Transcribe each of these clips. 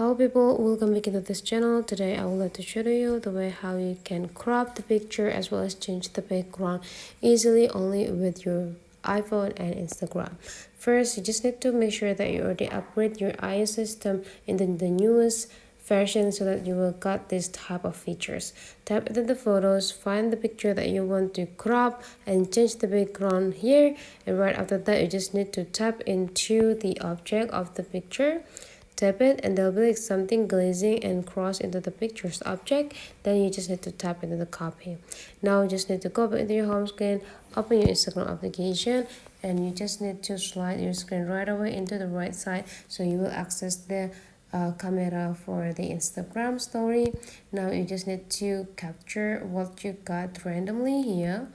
Hello people, welcome back to this channel. Today I would like to show you the way how you can crop the picture as well as change the background easily only with your iPhone and Instagram. First, you just need to make sure that you already upgrade your iOS system into the newest version so that you will get this type of features. Tap into the photos, find the picture that you want to crop and change the background here, and right after that you just need to tap into the object of the picture. Tap it and there'll be like something glazing and cross into the picture's object. Then you just need to tap into the copy. Now you just need to go back into your home screen, open your Instagram application, and you just need to slide your screen right away into the right side so you will access the camera for the Instagram story. Now you just need to capture what you got randomly here.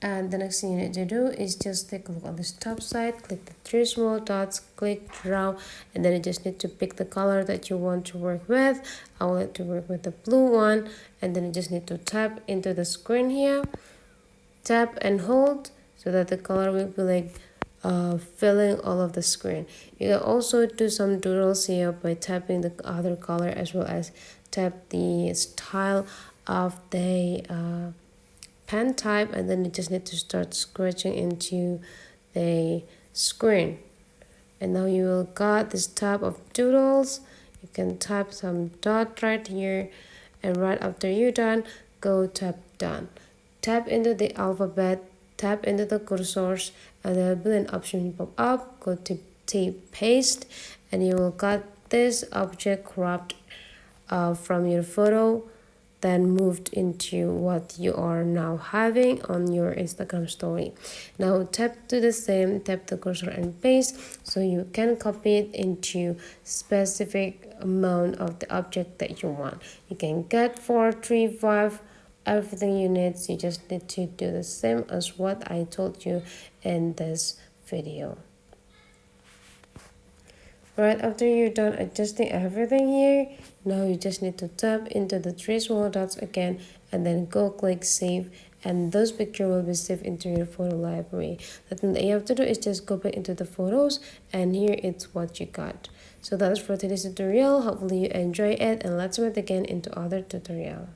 And the next thing you need to do is just take a look on this top side, click the three small dots, click draw, and then you just need to pick the color that you want to work with. I would like to work with the blue one, and then you just need to tap into the screen here, tap and hold so that the color will be like filling all of the screen. You can also do some doodles here by tapping the other color as well as tap the style of the pen type, and then you just need to start scratching into the screen. And now you will got this type of doodles. You can type some dot right here, and right after you're done, go tap done. Tap into the alphabet, tap into the cursors, and there will be an option pop up. Go to paste, and you will got this object cropped from your photo, then moved into what you are now having on your Instagram story. Now tap to the same, tap the cursor and paste so you can copy it into specific amount of the object that you want. You can get 4, 3, 5, everything you need. So you just need to do the same as what I told you in this video. Right after you're done adjusting everything here, now you just need to tap into the three small dots again and then go click save, and those pictures will be saved into your photo library. The thing that you have to do is just go back into the photos, and here it's what you got. So that's for today's tutorial. Hopefully you enjoy it, and let's meet again into other tutorial.